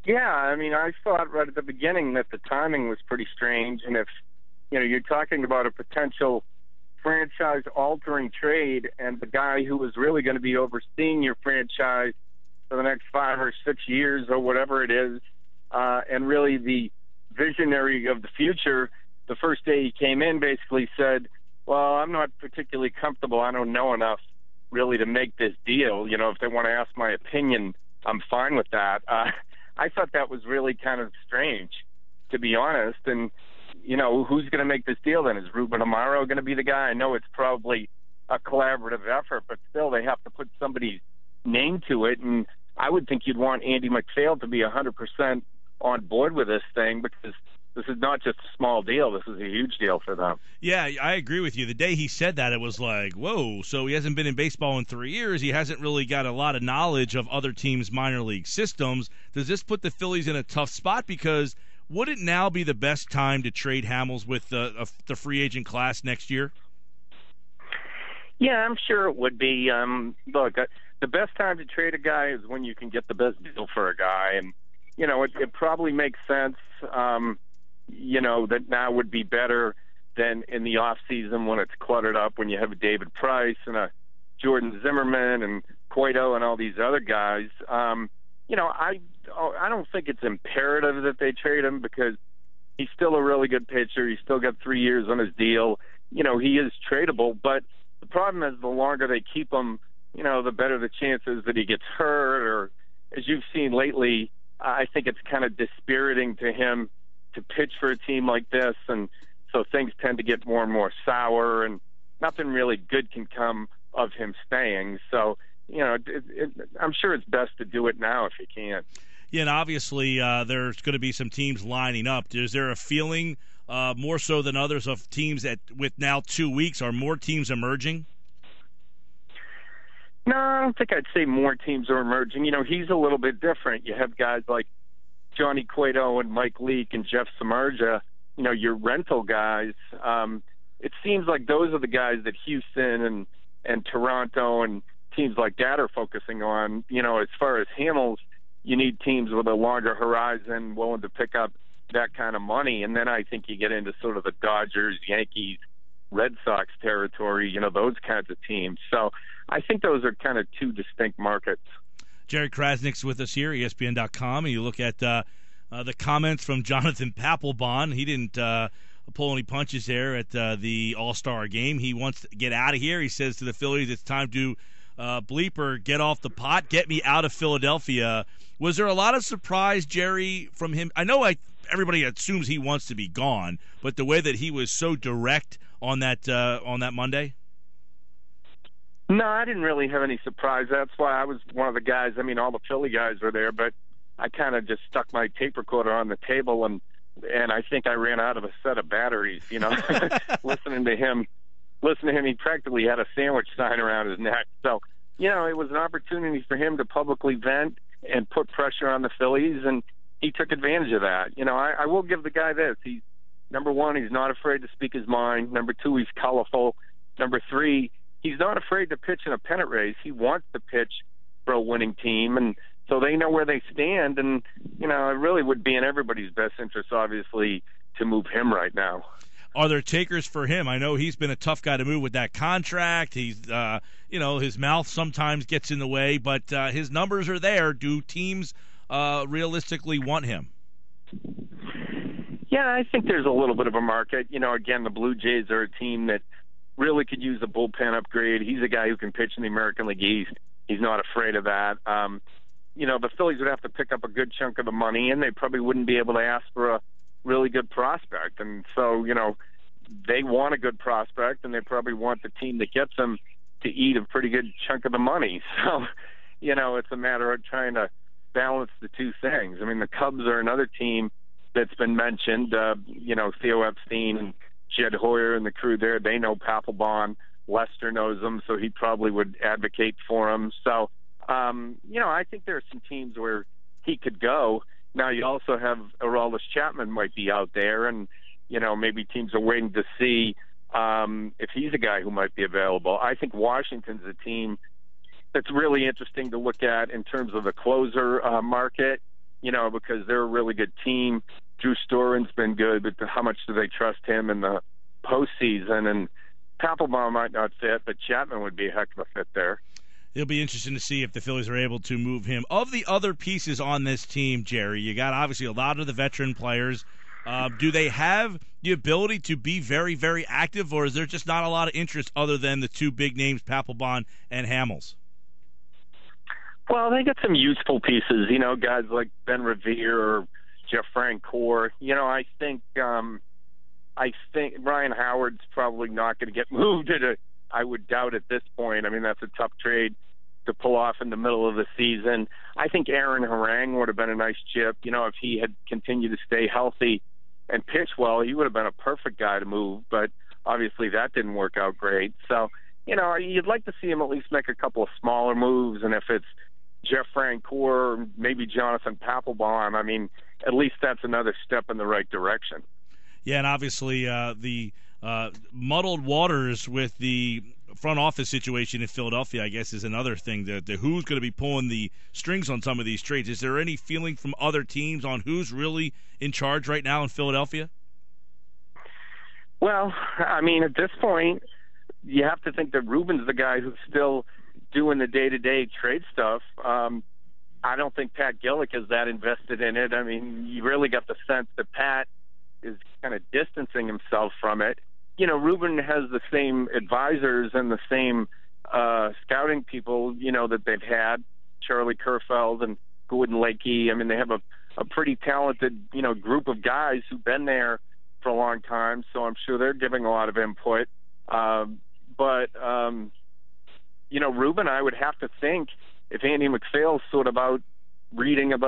Yeah, I mean, I thought right at the beginning that the timing was pretty strange, and if you're talking about a potential franchise-altering trade, and the guy who was really going to be overseeing your franchise for the next 5 or 6 years or whatever it is, and really the visionary of the future, the first day he came in basically said, well, I'm not particularly comfortable. I don't know enough really to make this deal. If they want to ask my opinion, I'm fine with that. I thought that was really kind of strange, to be honest. And, who's going to make this deal then? Is Ruben Amaro going to be the guy? I know it's probably a collaborative effort, but still they have to put somebody's name to it. And I would think you'd want Andy McPhail to be 100% on board with this thing, because this is not just a small deal. This is a huge deal for them. Yeah, I agree with you. The day he said that, it was like, whoa, so he hasn't been in baseball in 3 years. He hasn't really got a lot of knowledge of other teams' minor league systems. Does this put the Phillies in a tough spot? Because wouldn't now be the best time to trade Hamels with the free agent class next year? Yeah, I'm sure it would be. Look, the best time to trade a guy is when you can get the best deal for a guy. And, it probably makes sense, that now would be better than in the off season when it's cluttered up, when you have a David Price and a Jordan Zimmerman and Cueto and all these other guys. I don't think it's imperative that they trade him, because he's still a really good pitcher. He's still got 3 years on his deal. He is tradable, but the problem is the longer they keep him, the better the chances that he gets hurt, or as you've seen lately, I think it's kind of dispiriting to him to pitch for a team like this, and so things tend to get more and more sour, and nothing really good can come of him staying. So, I'm sure it's best to do it now if you can. Yeah, and obviously there's going to be some teams lining up. Is there a feeling, more so than others, of teams that with now 2 weeks, are more teams emerging? No, I don't think I'd say more teams are emerging. He's a little bit different. You have guys like Johnny Cueto and Mike Leake and Jeff Samardzija, your rental guys. It seems like those are the guys that Houston and Toronto and teams like that are focusing on. As far as Hamels, you need teams with a longer horizon willing to pick up that kind of money. And then I think you get into sort of the Dodgers, Yankees, Red Sox territory, those kinds of teams. So I think those are kind of two distinct markets. Jerry Crasnick's with us here, ESPN.com, and you look at the comments from Jonathan Papelbon. He didn't pull any punches there at the All-Star game. He wants to get out of here. He says to the Phillies, it's time to bleeper, get off the pot, get me out of Philadelphia. Was there a lot of surprise, Jerry, from him? I know everybody assumes he wants to be gone, but the way that he was so direct on that Monday? No, I didn't really have any surprise. That's why I was one of the guys. I mean, all the Philly guys were there, but I kind of just stuck my tape recorder on the table, and I think I ran out of a set of batteries, listening to him. He practically had a sandwich sign around his neck. So, it was an opportunity for him to publicly vent and put pressure on the Phillies, and he took advantage of that. I will give the guy this. He's, number one, he's not afraid to speak his mind. Number two, he's colorful. Number three, he's not afraid to pitch in a pennant race. He wants to pitch for a winning team, and so they know where they stand. And, it really would be in everybody's best interest, obviously, to move him right now. Are there takers for him? I know he's been a tough guy to move with that contract. He's, his mouth sometimes gets in the way, but his numbers are there. Do teams realistically want him? Yeah, I think there's a little bit of a market. Again, the Blue Jays are a team that really could use a bullpen upgrade. He's a guy who can pitch in the American League East. He's not afraid of that. The Phillies would have to pick up a good chunk of the money, and they probably wouldn't be able to ask for a really good prospect. And so, they want a good prospect, and they probably want the team that gets them to eat a pretty good chunk of the money. So, it's a matter of trying to balance the two things. I mean, the Cubs are another team that's been mentioned. Theo Epstein and Jed Hoyer and the crew there, they know Papelbon. Lester knows him, so he probably would advocate for him. So, I think there are some teams where he could go. Now, you also have Aroldis Chapman might be out there, and, maybe teams are waiting to see if he's a guy who might be available. I think Washington's a team that's really interesting to look at in terms of the closer market. because they're a really good team. Drew Storen's been good, but how much do they trust him in the postseason? And Papelbon might not fit, but Chapman would be a heck of a fit there. It'll be interesting to see if the Phillies are able to move him. Of the other pieces on this team, Jerry, you got obviously a lot of the veteran players. Do they have the ability to be very, very active, or is there just not a lot of interest other than the two big names, Papelbon and Hamels? Well, they got some useful pieces, guys like Ben Revere or Jeff Francoeur. I think Ryan Howard's probably not going to get moved I would doubt at this point. I mean, that's a tough trade to pull off in the middle of the season. I think Aaron Harang would have been a nice chip. If he had continued to stay healthy and pitch well, he would have been a perfect guy to move, but obviously that didn't work out great. So, you'd like to see him at least make a couple of smaller moves, and if it's Jeff Francoeur, maybe Jonathan Papelbon, I mean, at least that's another step in the right direction. Yeah, and obviously the muddled waters with the front office situation in Philadelphia, I guess, is another thing. The who's going to be pulling the strings on some of these trades. Is there any feeling from other teams on who's really in charge right now in Philadelphia? Well, I mean, at this point, you have to think that Ruben's the guy who's still doing the day-to-day trade stuff. I don't think Pat Gillick is that invested in it. I mean, you really got the sense that Pat is kind of distancing himself from it. Ruben has the same advisors and the same scouting people, that they've had, Charlie Kerfeld and Gordon Lakey. I mean, they have a pretty talented, group of guys who've been there for a long time, so I'm sure they're giving a lot of input. But Ruben, I would have to think, if Andy McPhail's sort of out reading up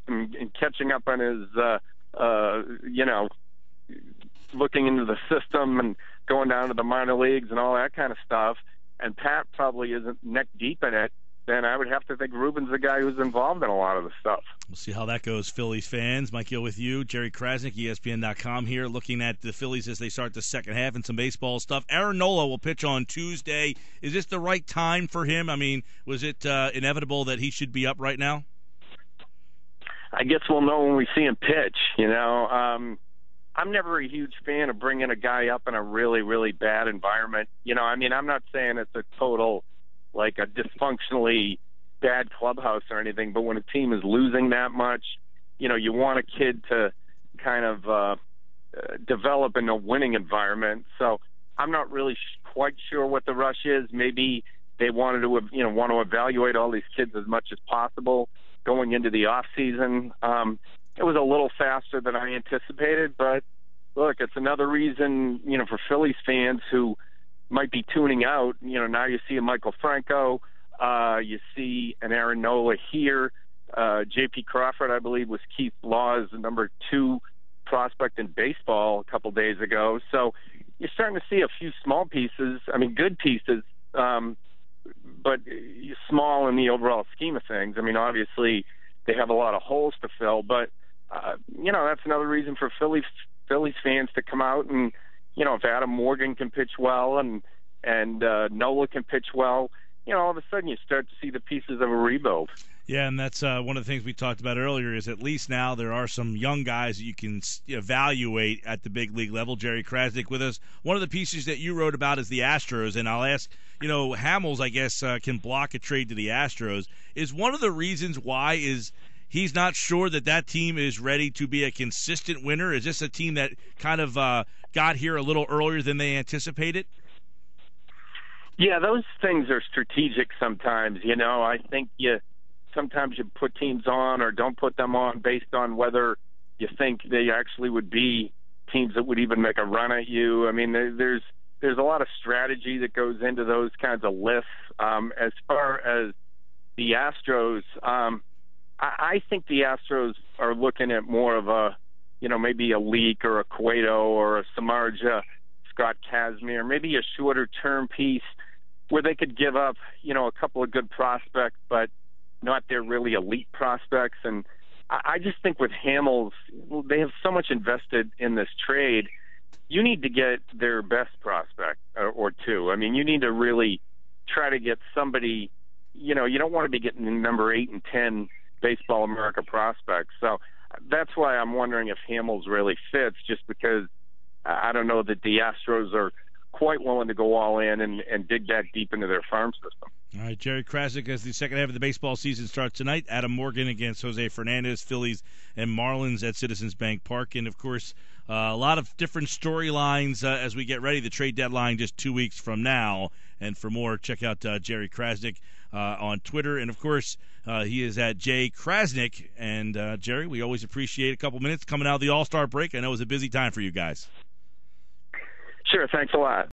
and catching up on his, looking into the system and going down to the minor leagues and all that kind of stuff, and Pat probably isn't neck deep in it, then I would have to think Ruben's the guy who's involved in a lot of the stuff. We'll see how that goes, Phillies fans. Mike Gill with you. Jerry Crasnick, ESPN.com here, looking at the Phillies as they start the second half and some baseball stuff. Aaron Nola will pitch on Tuesday. Is this the right time for him? I mean, was it inevitable that he should be up right now? I guess we'll know when we see him pitch, I'm never a huge fan of bringing a guy up in a really, really bad environment. I'm not saying it's a total, like a dysfunctionally bad clubhouse or anything, but when a team is losing that much, you want a kid to kind of develop in a winning environment. So I'm not really quite sure what the rush is. Maybe they wanted to, want to evaluate all these kids as much as possible going into the off season. It was a little faster than I anticipated, but look, it's another reason, for Phillies fans who might be tuning out. Now you see a Michael Franco, you see an Aaron Nola here. J.P. Crawford, I believe, was Keith Law's number 2 prospect in baseball a couple days ago. So you're starting to see a few small pieces, good pieces, but small in the overall scheme of things. Obviously they have a lot of holes to fill, but that's another reason for Phillies fans to come out and, if Adam Morgan can pitch well and Nola can pitch well, all of a sudden you start to see the pieces of a rebuild. Yeah, and that's one of the things we talked about earlier is at least now there are some young guys that you can evaluate at the big league level. Jerry Crasnick with us. One of the pieces that you wrote about is the Astros, and I'll ask, Hamels, I guess, can block a trade to the Astros. Is one of the reasons why is he's not sure that team is ready to be a consistent winner? Is this a team that kind of got here a little earlier than they anticipated? Yeah, those things are strategic sometimes. I think sometimes you put teams on or don't put them on based on whether you think they actually would be teams that would even make a run at you. There's a lot of strategy that goes into those kinds of lists. As far as the Astros, I think the Astros are looking at more of a, maybe a Leak or a Cueto or a Samardzija, Scott Kazmir, maybe a shorter-term piece where they could give up, a couple of good prospects, but not their really elite prospects. And I just think with Hamels, they have so much invested in this trade. You need to get their best prospect or two. You need to really try to get somebody, you don't want to be getting number 8 and 10 Baseball America prospects. So that's why I'm wondering if Hamels really fits, just because I don't know that the Astros are quite willing to go all in and dig that deep into their farm system. All right, Jerry Crasnick, as the second half of the baseball season starts tonight, Adam Morgan against Jose Fernandez, Phillies and Marlins at Citizens Bank Park. And, of course, a lot of different storylines as we get ready. The trade deadline just 2 weeks from now. And for more, check out Jerry Crasnick on Twitter. And, of course, he is at J. Crasnick. And, Jerry, we always appreciate a couple minutes coming out of the All-Star break. I know it was a busy time for you guys. Sure, thanks a lot.